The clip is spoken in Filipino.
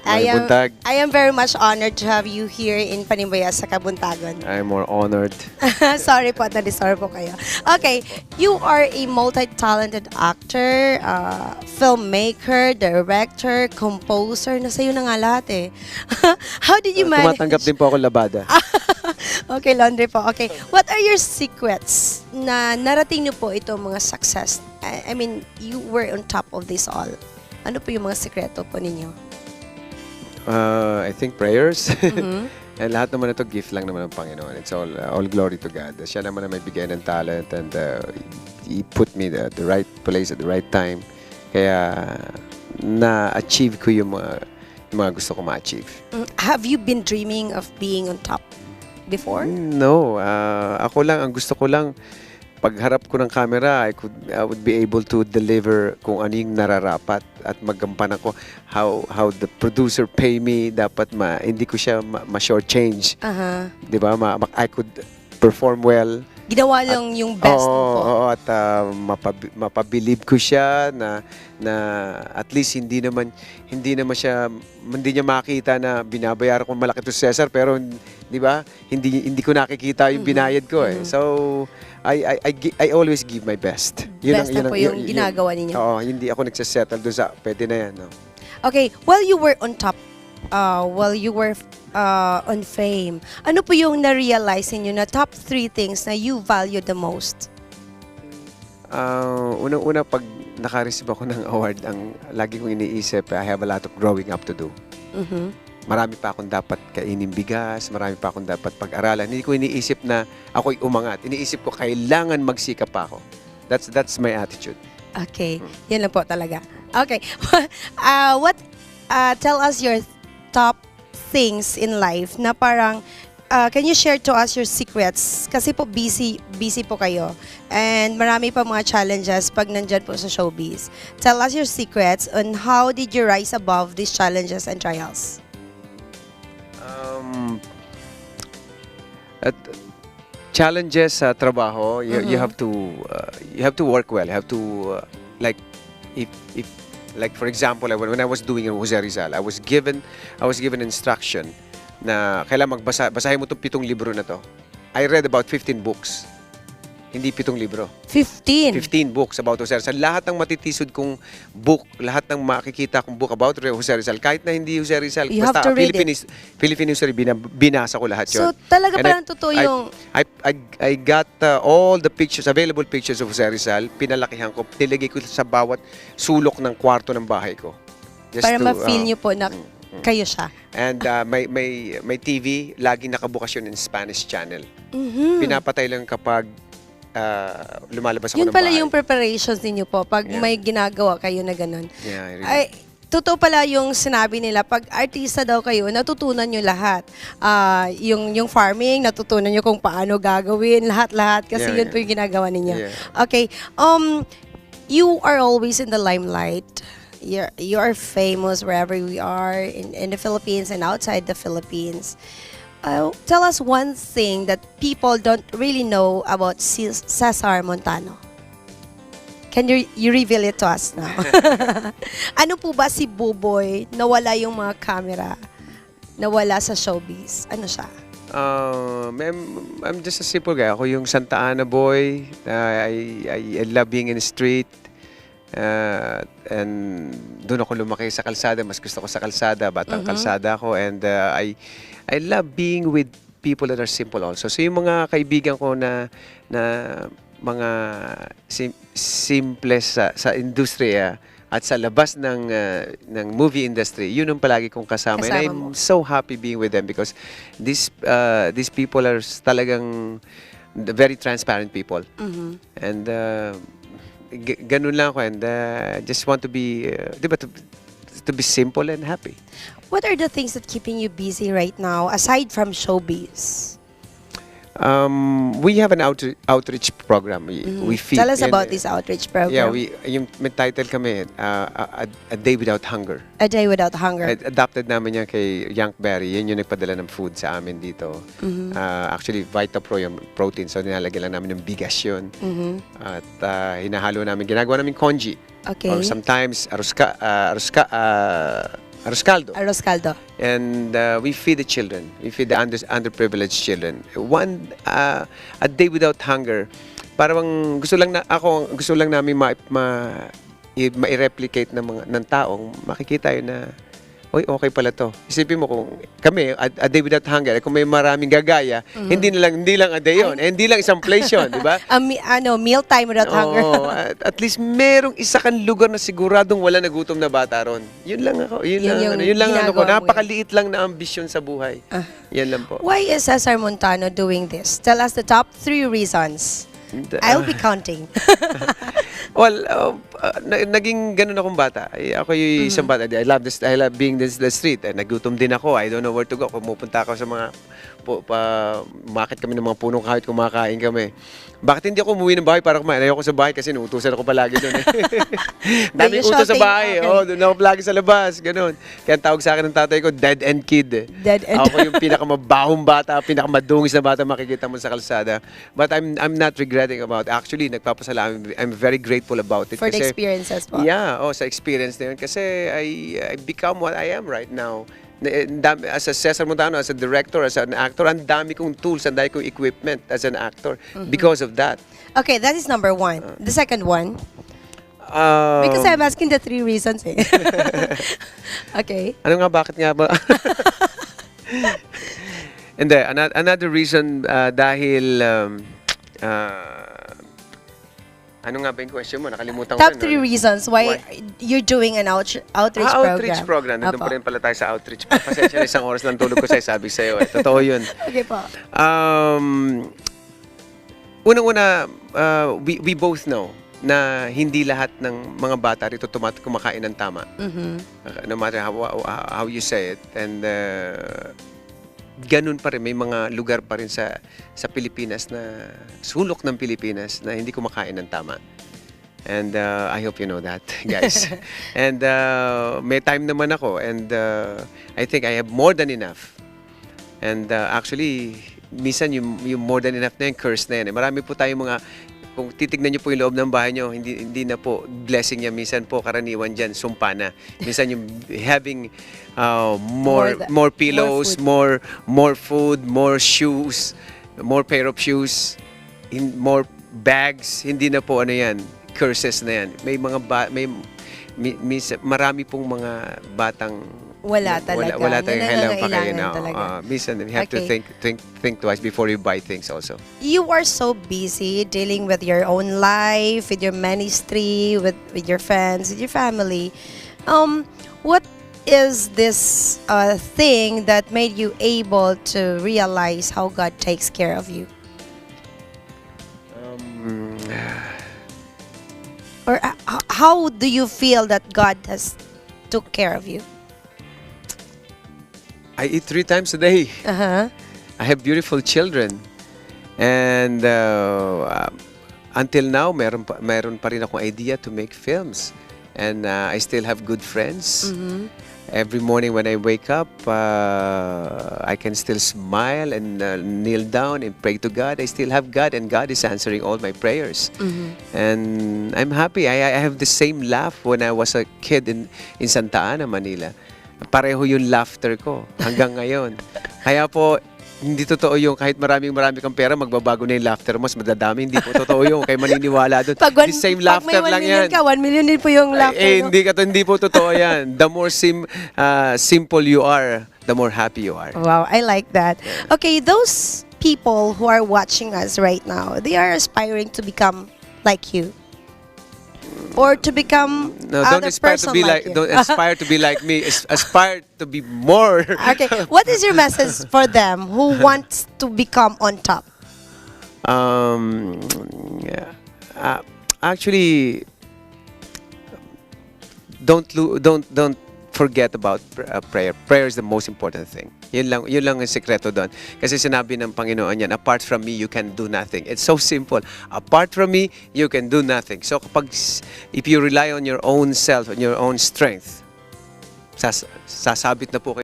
Mayong buntag. I am very much honored to have you here in Panimbayas sa Kabuntagon. I'm more honored. Sorry po, na-disturb po kayo. Okay, you are a multi-talented actor, filmmaker, director, composer. Nasa iyo na nga lahat eh. How did you manage? Tumatanggap din po ako labada. Okay, laundry po. Okay, what are your secrets na narating niyo po itong mga success? I mean, you were on top of this all. Ano po yung mga sekreto po ninyo? I think prayers. Mhm. And lahat naman ito gift lang naman ng Panginoon. It's all glory to God. Siya naman na may bigay ng talent and He put me at the right place at the right time. Kaya na-achieve ko yung mga gusto ko ma-achieve. Have you been dreaming of being on top before? No, ako lang, ang gusto ko lang, pagharap ko ng camera, I would be able to deliver kung ano yung nararapat at magampanan ko how the producer pay me, dapat hindi ko siya ma-shortchange. Aha. 'Di ba? I could perform well. Ginawa lang yung best mo po. Oo, at mapabilib ko siya na at least hindi niya makita na binabayaran ko malaki to si Cesar, pero 'di ba? Hindi ko nakikita yung binayad ko eh. So I always give my best. Best na po yung ginagawa ninyo. Oo, hindi ako nagsasettle doon sa pwede na yan. No? Okay, while you were on top, while you were on fame, ano po yung na-realize niyo na top 3 things na you value the most? Unang-una, pag naka-receive ako ng award, ang lagi kong iniisip, I have a lot of growing up to do. Mhm. Marami pa akong dapat kainin bigas, marami pa akong dapat pag-aralan. Hindi ko iniisip na ako'y umangat. Iniisip ko, kailangan magsikap pa ako. That's my attitude. Okay, yun lang po talaga. Okay, tell us your top things in life na parang, can you share to us your secrets? Kasi po busy po kayo. And marami pa mga challenges pag nandyan po sa showbiz. Tell us your secrets on how did you rise above these challenges and trials? At challenges sa trabaho, you have to work well. You have to like if like for example, when I was doing in Jose Rizal, I was given instruction na kailangan basahin mo 'tong 7 libro na to. I read about 15 books. Hindi 7 libro. 15? 15 books about Jose Rizal. Lahat ng matitisod kong book, lahat ng makikita kong book about Jose Rizal, kahit na hindi Jose Rizal, You have to read Philippine history, binasa ko lahat yun. So talaga And palang totoo yung... I got all the pictures, available pictures of Jose Rizal, pinalakihan ko, nilagay ko sa bawat sulok ng kwarto ng bahay ko. Just para to, ma-feel nyo po na kayo siya. And may TV, laging nakabukas yun in Spanish channel. Mhm. Pinapatay lang kapag lumalabas ako Yun ng pala bahay. yung preparations ninyo po pag Yeah. may ginagawa kayo na ganun. Yeah, really. Ay, totoo pala yung sinabi nila, pag artista daw kayo, natutunan nyo lahat. Yung farming, natutunan nyo kung paano gagawin, lahat-lahat. Kasi Yeah, yun po yung ginagawa ninyo. Yeah. Okay. You are always in the limelight. You are famous wherever we are, in the Philippines and outside the Philippines. Tell us one thing that people don't really know about Cesar Montano. Can you reveal it to us now? Ano po ba si Buboy? Nawala yung mga camera. Nawala sa showbiz. Ano siya? I'm just a simple guy. Ako yung Santa Ana boy. I love being in the street. And doon ako lumaki sa kalsada. Mas gusto ko sa kalsada. Batang kalsada ako. And I love being with people that are simple also. So yung mga kaibigan ko na mga simple sa industriya at sa labas ng movie industry, yun ang palagi kong kasama. And I'm so happy being with them because these people are talagang very transparent people. And ganun lang ako, and just want to be to be simple and happy. What are the things that keeping you busy right now aside from showbiz? We have an outreach program. We feed. Tell us about this outreach program. Yeah, may title kami, A Day Without Hunger. A Day Without Hunger. Adapted namin yan kay Yankberry. Yun yung nagpadala ng food sa amin dito. Actually, Vitapro yung protein. So, nilalagyan lang namin ng bigas yun. At hinahalo namin. Ginagawa namin congee. Okay. Or sometimes, arroz caldo. Arroz caldo. And we feed the children. We feed the underprivileged children. A day without hunger. Parang gusto lang namin ma-replicate ng taong makikita yun na, oy, okay pala to. Isipin mo kung kami, a day without hunger, kung may maraming gagaya, hindi lang a day yun. Hindi lang isang place yun, di ba? Meal time without hunger. Oo, at least merong isa kang lugar na siguradong wala nagutom na bata ron. Yun lang ako. Yun lang ano ko. ginagawa mo Napakaliit lang na ambisyon sa buhay. Yan lang po. Why is Cesar Montano doing this? Tell us the top 3 reasons. I'll be counting. Well, naging ganun akong bata. Ako yung isang bata. I love being this the street. Nagutom din ako. I don't know where to go. Pumupunta ako sa mga umakit kami ng mga punong kahit kumakain kami. Bakit hindi ako umuwi ng bahay para kumain? Ayoko sa bahay kasi nuutusan ako palagi doon. Dami utos sa bahay. Okay. Doon ako palagi sa labas. Ganun. Kaya ang tawag sa akin ng tatay ko, dead end kid. Dead end. Ako yung pinakamabahong bata, pinakamadungis na bata makikita mo sa kalsada. But I'm not regretting about. Actually, nagpapasalamat. I'm very grateful about it. For the experiences po. Yeah, sa experience na yun. Kasi I become what I am right now. As a Cesar Montano, as a director, as an actor, ang dami kong tools, ang dami kong equipment as an actor because of that. Okay, that is number 1. The second one? Because I'm asking the 3 reasons eh. Okay. Ano nga, bakit nga ba? Hindi, another reason dahil ano nga ba yung question mo? Nakalimutan ko Top rin. 3 reasons why you're doing an outreach program. Outreach program. Nandun Apo. pa rin pala tayo sa outreach. Pasensya na, isang oras lang tulog ko sabi sa'yo. Totoo yun. Okay po. Unang-una, we both know na hindi lahat ng mga bata rito kumakain ng tama. No matter how you say it. And ganun pa rin, may mga lugar pa rin sa Pilipinas na sulok ng Pilipinas na hindi kumakain ng tama. And I hope you know that, guys. And may time naman ako and I think I have more than enough. And actually, minsan yung more than enough na yung curse na yan. Marami po tayong mga, kung titignan niyo po yung loob ng bahay niyo, hindi na po blessing niya. Minsan po karaniwan diyan sumpa na. Minsan yung having more pillows, more food, more shoes, more pair of shoes, more bags, hindi na po ano yan, curses na yan. May mga marami pong mga batang Wala talaga. Wala tayong kailangan pa kayo Nangangailangan na. talaga. Minsan, you have to think twice before you buy things also. You are so busy dealing with your own life, with your ministry, with your friends, with your family. What is this thing that made you able to realize how God takes care of you? Or how do you feel that God has took care of you? I eat 3 times a day. Uh-huh. I have beautiful children. And until now, meron pa rin akong idea to make films. And I still have good friends. Every morning when I wake up, I can still smile and kneel down and pray to God. I still have God, and God is answering all my prayers. And I'm happy. I have the same laugh when I was a kid in Santa Ana, Manila. Pareho yung laughter ko hanggang ngayon. Kaya po, hindi totoo yung kahit marami kang pera, magbabago na yung laughter mo, mas madadami. Hindi po totoo yung kay maniniwala doon. The same laughter lang yan. Pag may 1 million ka, 1 million din po yung laughter. No? Hindi po totoo yan. The more simple you are, the more happy you are. Wow, I like that. Okay, those people who are watching us right now, they are aspiring to become like you. Or to become Don't aspire to be like you. don't aspire to be like me. Aspire to be more. Okay, what is your message for them who wants to become on top? Actually, don't forget about prayer. Prayer is the most important thing. Yun lang ang sekreto doon. Kasi sinabi ng Panginoon yan, apart from me, you can do nothing. It's so simple. Apart from me, you can do nothing. So if you rely on your own self, on your own strength, sasabit na po kayo.